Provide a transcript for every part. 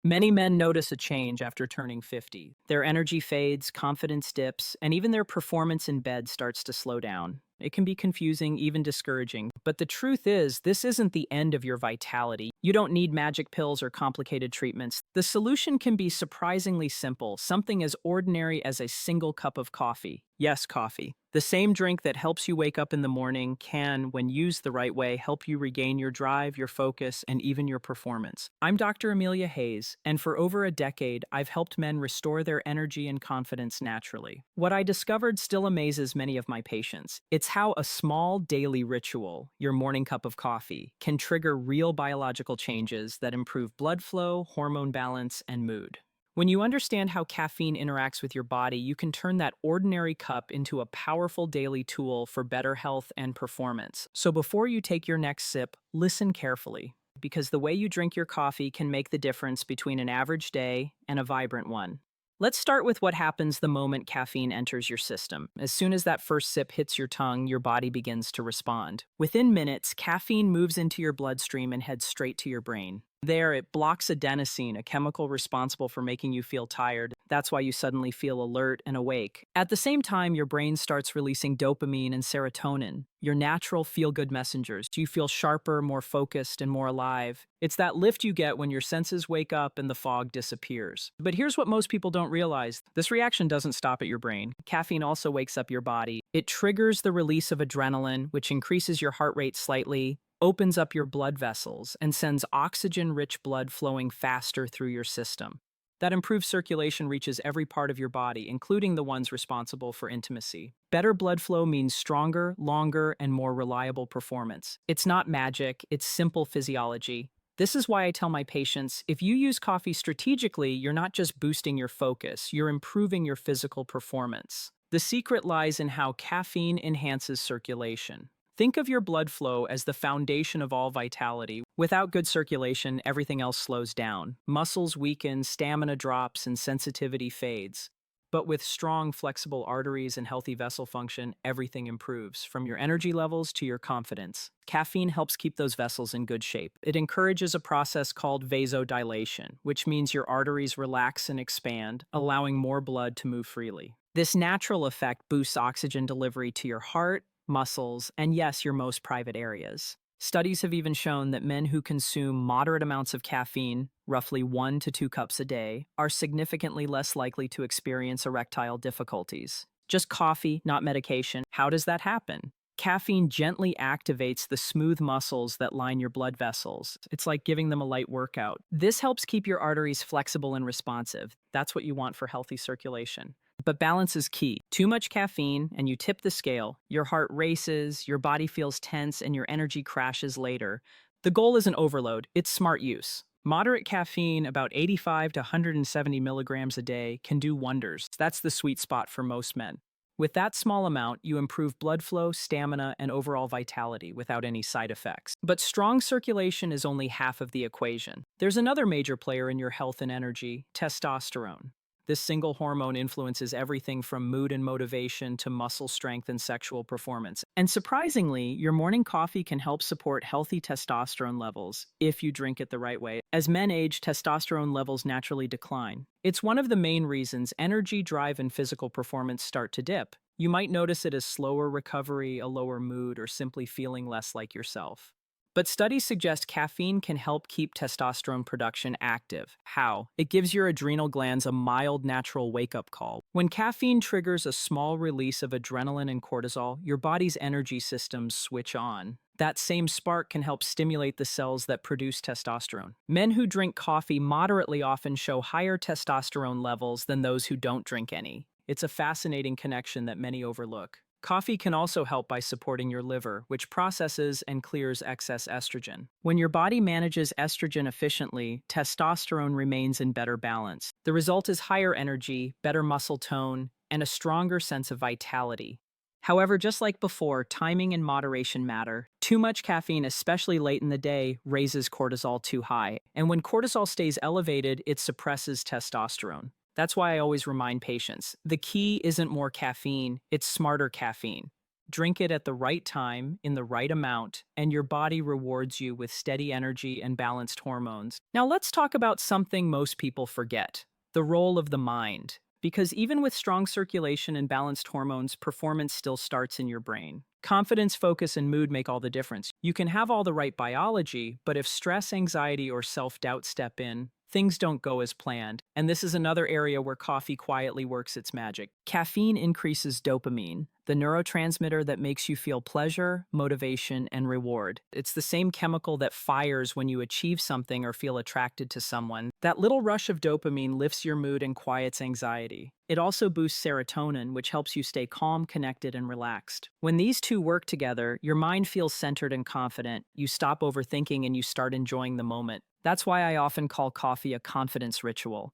Many men notice a change after turning 50. Their energy fades, confidence dips, and even their performance in bed starts to slow down. It can be confusing, even discouraging. But the truth is, this isn't the end of your vitality. You don't need magic pills or complicated treatments. The solution can be surprisingly simple, something as ordinary as a single cup of coffee. Yes, coffee. The same drink that helps you wake up in the morning can, when used the right way, help you regain your drive, your focus, and even your performance. I'm Dr. Amelia Hayes, and for over a decade, I've helped men restore their energy and confidence naturally. What I discovered still amazes many of my patients. It's how a small daily ritual, your morning cup of coffee, can trigger real biological changes that improve blood flow, hormone balance, and mood. When you understand how caffeine interacts with your body, you can turn that ordinary cup into a powerful daily tool for better health and performance. So before you take your next sip, listen carefully, because the way you drink your coffee can make the difference between an average day and a vibrant one. Let's start with what happens the moment caffeine enters your system. As soon as that first sip hits your tongue, your body begins to respond. Within minutes, caffeine moves into your bloodstream and heads straight to your brain. There, it blocks adenosine, a chemical responsible for making you feel tired. That's why you suddenly feel alert and awake. At the same time, your brain starts releasing dopamine and serotonin, your natural feel-good messengers. You feel sharper, more focused, and more alive. It's that lift you get when your senses wake up and the fog disappears. But here's what most people don't realize. This reaction doesn't stop at your brain. Caffeine also wakes up your body. It triggers the release of adrenaline, which increases your heart rate slightly, opens up your blood vessels, and sends oxygen-rich blood flowing faster through your system. That improved circulation reaches every part of your body, including the ones responsible for intimacy. Better blood flow means stronger, longer, and more reliable performance. It's not magic, it's simple physiology. This is why I tell my patients, if you use coffee strategically, you're not just boosting your focus, you're improving your physical performance. The secret lies in how caffeine enhances circulation. Think of your blood flow as the foundation of all vitality. Without good circulation, everything else slows down. Muscles weaken, stamina drops, and sensitivity fades. But with strong, flexible arteries and healthy vessel function, everything improves, from your energy levels to your confidence. Caffeine helps keep those vessels in good shape. It encourages a process called vasodilation, which means your arteries relax and expand, allowing more blood to move freely. This natural effect boosts oxygen delivery to your heart, muscles, and yes, your most private areas. Studies have even shown that men who consume moderate amounts of caffeine, roughly 1 to 2 cups a day, are significantly less likely to experience erectile difficulties. Just coffee, not medication. How does that happen? Caffeine gently activates the smooth muscles that line your blood vessels. It's like giving them a light workout. This helps keep your arteries flexible and responsive. That's what you want for healthy circulation. But balance is key. Too much caffeine, and you tip the scale. Your heart races, your body feels tense, and your energy crashes later. The goal isn't overload, it's smart use. Moderate caffeine, about 85 to 170 milligrams a day, can do wonders. That's the sweet spot for most men. With that small amount, you improve blood flow, stamina, and overall vitality without any side effects. But strong circulation is only half of the equation. There's another major player in your health and energy: testosterone. This single hormone influences everything from mood and motivation to muscle strength and sexual performance. And surprisingly, your morning coffee can help support healthy testosterone levels if you drink it the right way. As men age, testosterone levels naturally decline. It's one of the main reasons energy, drive, and physical performance start to dip. You might notice it as slower recovery, a lower mood, or simply feeling less like yourself. But studies suggest caffeine can help keep testosterone production active. How? It gives your adrenal glands a mild, natural wake-up call. When caffeine triggers a small release of adrenaline and cortisol, your body's energy systems switch on. That same spark can help stimulate the cells that produce testosterone. Men who drink coffee moderately often show higher testosterone levels than those who don't drink any. It's a fascinating connection that many overlook. Coffee can also help by supporting your liver, which processes and clears excess estrogen. When your body manages estrogen efficiently, testosterone remains in better balance. The result is higher energy, better muscle tone, and a stronger sense of vitality. However, just like before, timing and moderation matter. Too much caffeine, especially late in the day, raises cortisol too high. And when cortisol stays elevated, it suppresses testosterone. That's why I always remind patients, the key isn't more caffeine, it's smarter caffeine. Drink it at the right time, in the right amount, and your body rewards you with steady energy and balanced hormones. Now, let's talk about something most people forget: the role of the mind. Because even with strong circulation and balanced hormones, performance still starts in your brain. Confidence, focus, and mood make all the difference. You can have all the right biology, but if stress, anxiety, or self doubt step in, things don't go as planned. And this is another area where coffee quietly works its magic. Caffeine increases dopamine, the neurotransmitter that makes you feel pleasure, motivation, and reward. It's the same chemical that fires when you achieve something or feel attracted to someone. That little rush of dopamine lifts your mood and quiets anxiety. It also boosts serotonin, which helps you stay calm, connected, and relaxed. When these two work together, your mind feels centered and confident. You stop overthinking and you start enjoying the moment. That's why I often call coffee a confidence ritual.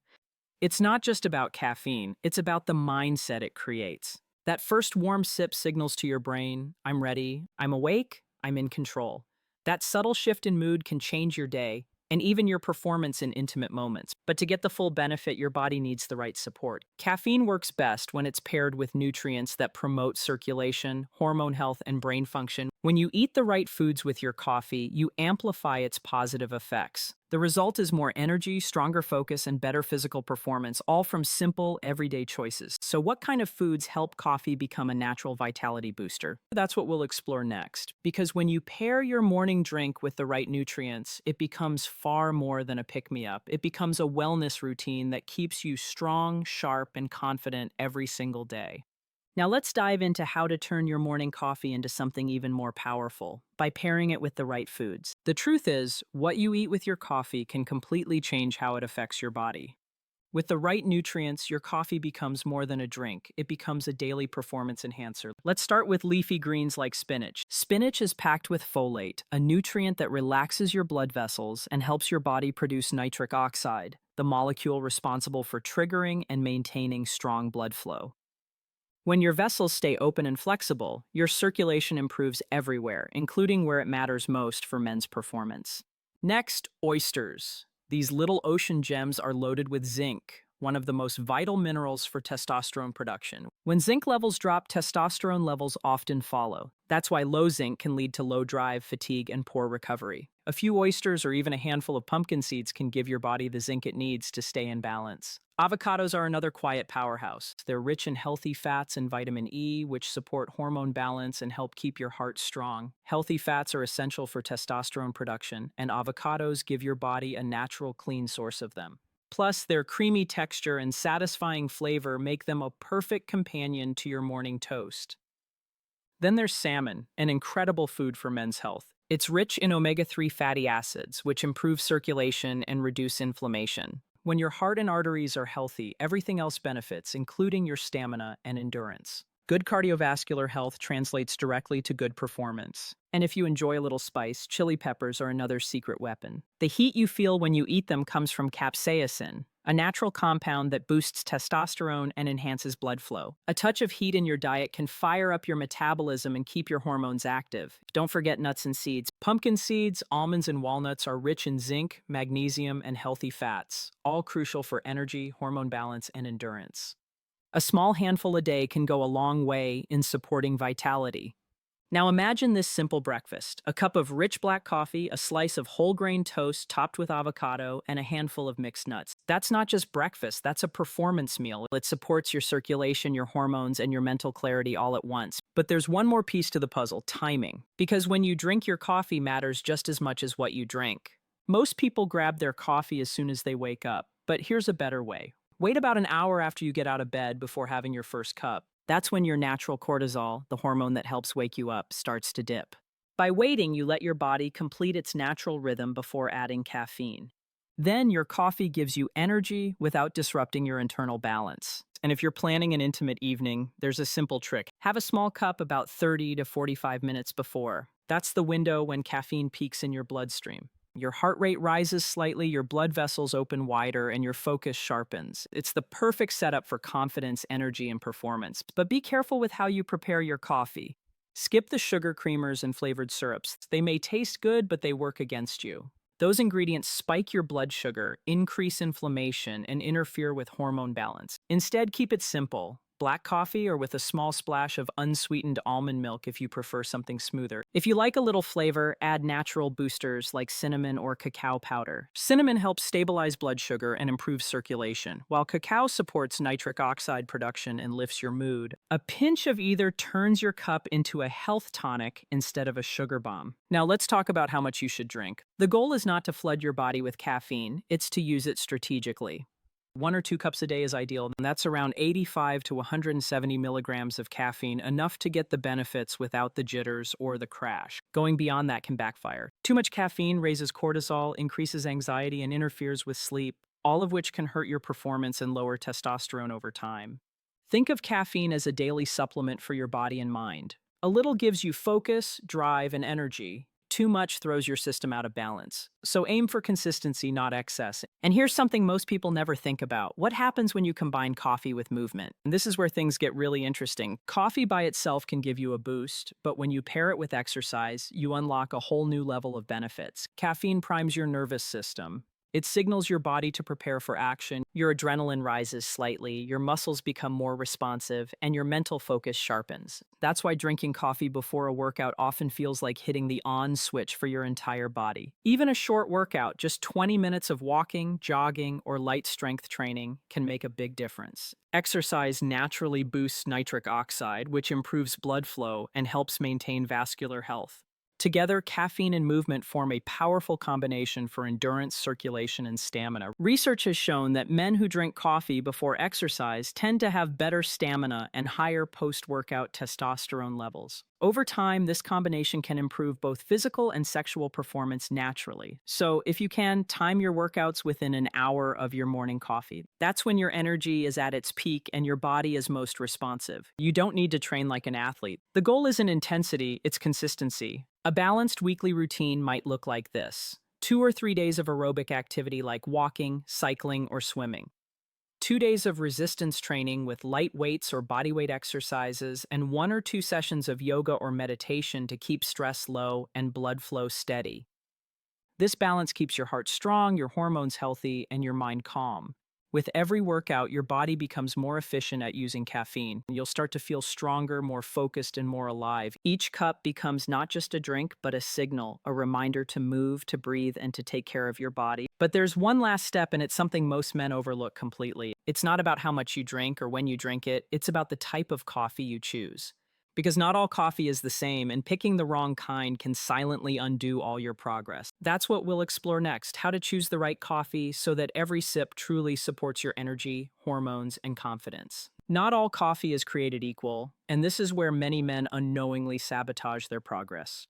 It's not just about caffeine, it's about the mindset it creates. That first warm sip signals to your brain, I'm ready, I'm awake, I'm in control. That subtle shift in mood can change your day, and even your performance in intimate moments. But to get the full benefit, your body needs the right support. Caffeine works best when it's paired with nutrients that promote circulation, hormone health, and brain function. When you eat the right foods with your coffee, you amplify its positive effects. The result is more energy, stronger focus, and better physical performance, all from simple, everyday choices. So what kind of foods help coffee become a natural vitality booster? That's what we'll explore next. Because when you pair your morning drink with the right nutrients, it becomes far more than a pick-me-up. It becomes a wellness routine that keeps you strong, sharp, and confident every single day. Now let's dive into how to turn your morning coffee into something even more powerful by pairing it with the right foods. The truth is, what you eat with your coffee can completely change how it affects your body. With the right nutrients, your coffee becomes more than a drink. It becomes a daily performance enhancer. Let's start with leafy greens like spinach. Spinach is packed with folate, a nutrient that relaxes your blood vessels and helps your body produce nitric oxide, the molecule responsible for triggering and maintaining strong blood flow. When your vessels stay open and flexible, your circulation improves everywhere, including where it matters most for men's performance. Next, oysters. These little ocean gems are loaded with zinc, one of the most vital minerals for testosterone production. When zinc levels drop, testosterone levels often follow. That's why low zinc can lead to low drive, fatigue, and poor recovery. A few oysters or even a handful of pumpkin seeds can give your body the zinc it needs to stay in balance. Avocados are another quiet powerhouse. They're rich in healthy fats and vitamin E, which support hormone balance and help keep your heart strong. Healthy fats are essential for testosterone production, and avocados give your body a natural, clean source of them. Plus, their creamy texture and satisfying flavor make them a perfect companion to your morning toast. Then there's salmon, an incredible food for men's health. It's rich in omega-3 fatty acids, which improve circulation and reduce inflammation. When your heart and arteries are healthy, everything else benefits, including your stamina and endurance. Good cardiovascular health translates directly to good performance. And if you enjoy a little spice, chili peppers are another secret weapon. The heat you feel when you eat them comes from capsaicin, a natural compound that boosts testosterone and enhances blood flow. A touch of heat in your diet can fire up your metabolism and keep your hormones active. Don't forget nuts and seeds. Pumpkin seeds, almonds, and walnuts are rich in zinc, magnesium, and healthy fats, all crucial for energy, hormone balance, and endurance. A small handful a day can go a long way in supporting vitality. Now imagine this simple breakfast: a cup of rich black coffee, a slice of whole grain toast topped with avocado, and a handful of mixed nuts. That's not just breakfast, that's a performance meal. It supports your circulation, your hormones, and your mental clarity all at once. But there's one more piece to the puzzle: timing. Because when you drink your coffee matters just as much as what you drink. Most people grab their coffee as soon as they wake up, but here's a better way. Wait about an hour after you get out of bed before having your first cup. That's when your natural cortisol, the hormone that helps wake you up, starts to dip. By waiting, you let your body complete its natural rhythm before adding caffeine. Then your coffee gives you energy without disrupting your internal balance. And if you're planning an intimate evening, there's a simple trick. Have a small cup about 30 to 45 minutes before. That's the window when caffeine peaks in your bloodstream. Your heart rate rises slightly, your blood vessels open wider, and your focus sharpens. It's the perfect setup for confidence, energy, and performance. But be careful with how you prepare your coffee. Skip the sugar creamers and flavored syrups. They may taste good, but they work against you. Those ingredients spike your blood sugar, increase inflammation, and interfere with hormone balance. Instead, keep it simple. Black coffee or with a small splash of unsweetened almond milk if you prefer something smoother. If you like a little flavor, add natural boosters like cinnamon or cacao powder. Cinnamon helps stabilize blood sugar and improve circulation, while cacao supports nitric oxide production and lifts your mood. A pinch of either turns your cup into a health tonic instead of a sugar bomb. Now let's talk about how much you should drink. The goal is not to flood your body with caffeine, it's to use it strategically. 1 or 2 cups a day is ideal, and that's around 85 to 170 milligrams of caffeine, enough to get the benefits without the jitters or the crash. Going beyond that can backfire. Too much caffeine raises cortisol, increases anxiety, and interferes with sleep, all of which can hurt your performance and lower testosterone over time. Think of caffeine as a daily supplement for your body and mind. A little gives you focus, drive, and energy. Too much throws your system out of balance. So aim for consistency, not excess. And here's something most people never think about. What happens when you combine coffee with movement? And this is where things get really interesting. Coffee by itself can give you a boost, but when you pair it with exercise, you unlock a whole new level of benefits. Caffeine primes your nervous system. It signals your body to prepare for action, your adrenaline rises slightly, your muscles become more responsive, and your mental focus sharpens. That's why drinking coffee before a workout often feels like hitting the on switch for your entire body. Even a short workout, just 20 minutes of walking, jogging, or light strength training, can make a big difference. Exercise naturally boosts nitric oxide, which improves blood flow and helps maintain vascular health. Together, caffeine and movement form a powerful combination for endurance, circulation, and stamina. Research has shown that men who drink coffee before exercise tend to have better stamina and higher post-workout testosterone levels. Over time, this combination can improve both physical and sexual performance naturally. So, if you can, time your workouts within an hour of your morning coffee. That's when your energy is at its peak and your body is most responsive. You don't need to train like an athlete. The goal isn't intensity, it's consistency. A balanced weekly routine might look like this: 2 or 3 days of aerobic activity like walking, cycling, or swimming. 2 days of resistance training with light weights or bodyweight exercises, and 1 or 2 sessions of yoga or meditation to keep stress low and blood flow steady. This balance keeps your heart strong, your hormones healthy, and your mind calm. With every workout, your body becomes more efficient at using caffeine. You'll start to feel stronger, more focused, and more alive. Each cup becomes not just a drink, but a signal, a reminder to move, to breathe, and to take care of your body. But there's one last step, and it's something most men overlook completely. It's not about how much you drink or when you drink it, it's about the type of coffee you choose. Because not all coffee is the same, and picking the wrong kind can silently undo all your progress. That's what we'll explore next: how to choose the right coffee so that every sip truly supports your energy, hormones, and confidence. Not all coffee is created equal, and this is where many men unknowingly sabotage their progress.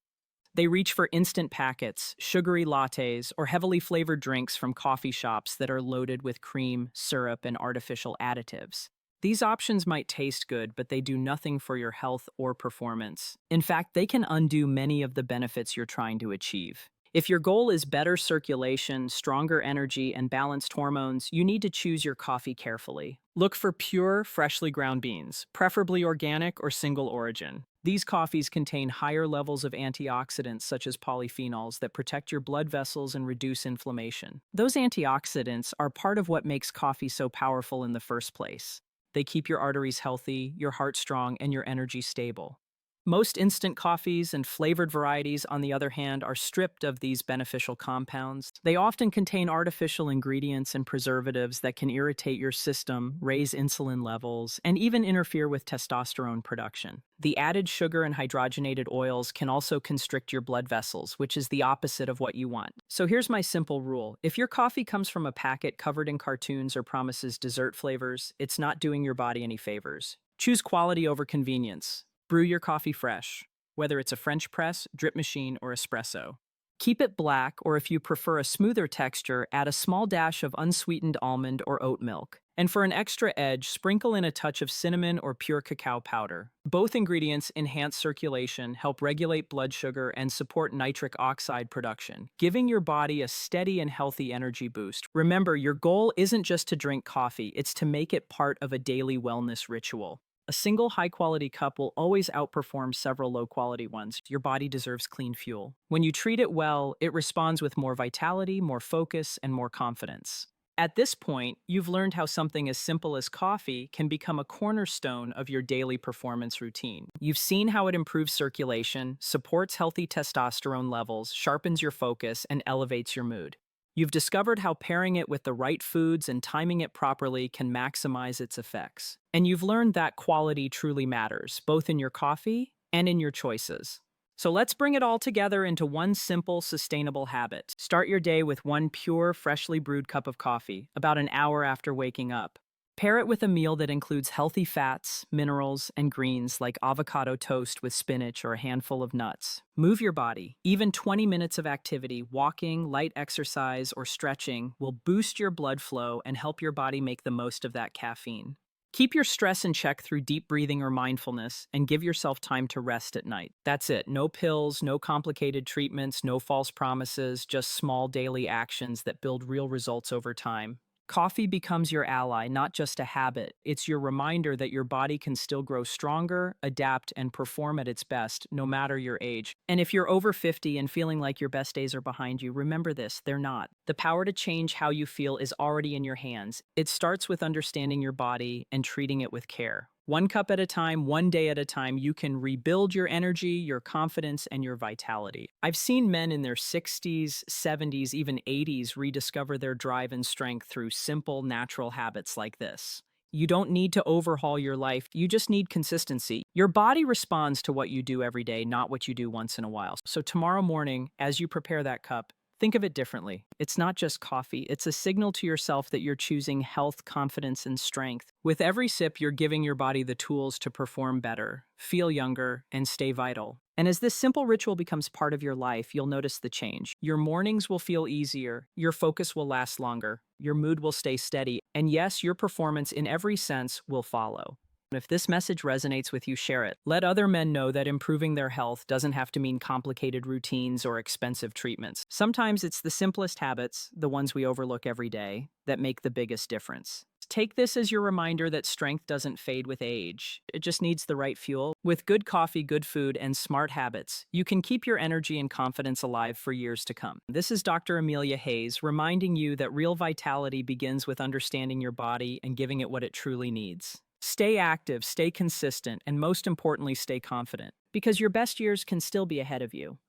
They reach for instant packets, sugary lattes, or heavily flavored drinks from coffee shops that are loaded with cream, syrup, and artificial additives. These options might taste good, but they do nothing for your health or performance. In fact, they can undo many of the benefits you're trying to achieve. If your goal is better circulation, stronger energy, and balanced hormones, you need to choose your coffee carefully. Look for pure, freshly ground beans, preferably organic or single origin. These coffees contain higher levels of antioxidants such as polyphenols that protect your blood vessels and reduce inflammation. Those antioxidants are part of what makes coffee so powerful in the first place. They keep your arteries healthy, your heart strong, and your energy stable. Most instant coffees and flavored varieties, on the other hand, are stripped of these beneficial compounds. They often contain artificial ingredients and preservatives that can irritate your system, raise insulin levels, and even interfere with testosterone production. The added sugar and hydrogenated oils can also constrict your blood vessels, which is the opposite of what you want. So here's my simple rule: if your coffee comes from a packet covered in cartoons or promises dessert flavors, it's not doing your body any favors. Choose quality over convenience. Brew your coffee fresh, whether it's a French press, drip machine, or espresso. Keep it black, or if you prefer a smoother texture, add a small dash of unsweetened almond or oat milk. And for an extra edge, sprinkle in a touch of cinnamon or pure cacao powder. Both ingredients enhance circulation, help regulate blood sugar, and support nitric oxide production, giving your body a steady and healthy energy boost. Remember, your goal isn't just to drink coffee, it's to make it part of a daily wellness ritual. A single high-quality cup will always outperform several low-quality ones. Your body deserves clean fuel. When you treat it well, it responds with more vitality, more focus, and more confidence. At this point, you've learned how something as simple as coffee can become a cornerstone of your daily performance routine. You've seen how it improves circulation, supports healthy testosterone levels, sharpens your focus, and elevates your mood. You've discovered how pairing it with the right foods and timing it properly can maximize its effects. And you've learned that quality truly matters, both in your coffee and in your choices. So let's bring it all together into one simple, sustainable habit. Start your day with one pure, freshly brewed cup of coffee, about an hour after waking up. Pair it with a meal that includes healthy fats, minerals, and greens like avocado toast with spinach or a handful of nuts. Move your body. Even 20 minutes of activity, walking, light exercise, or stretching will boost your blood flow and help your body make the most of that caffeine. Keep your stress in check through deep breathing or mindfulness, and give yourself time to rest at night. That's it. No pills, no complicated treatments, no false promises, just small daily actions that build real results over time. Coffee becomes your ally, not just a habit. It's your reminder that your body can still grow stronger, adapt, and perform at its best, no matter your age. And if you're over 50 and feeling like your best days are behind you, remember this, they're not. The power to change how you feel is already in your hands. It starts with understanding your body and treating it with care. One cup at a time, one day at a time, you can rebuild your energy, your confidence, and your vitality. I've seen men in their 60s, 70s, even 80s rediscover their drive and strength through simple, natural habits like this. You don't need to overhaul your life, you just need consistency. Your body responds to what you do every day, not what you do once in a while. So tomorrow morning, as you prepare that cup, think of it differently. It's not just coffee, it's a signal to yourself that you're choosing health, confidence, and strength. With every sip, you're giving your body the tools to perform better, feel younger, and stay vital. And as this simple ritual becomes part of your life, you'll notice the change. Your mornings will feel easier, your focus will last longer, your mood will stay steady, and yes, your performance in every sense will follow. If this message resonates with you, share it. Let other men know that improving their health doesn't have to mean complicated routines or expensive treatments. Sometimes it's the simplest habits, the ones we overlook every day, that make the biggest difference. Take this as your reminder that strength doesn't fade with age. It just needs the right fuel. With good coffee, good food, and smart habits, you can keep your energy and confidence alive for years to come. This is Dr. Amelia Hayes, reminding you that real vitality begins with understanding your body and giving it what it truly needs. Stay active, stay consistent, and most importantly, stay confident, because your best years can still be ahead of you.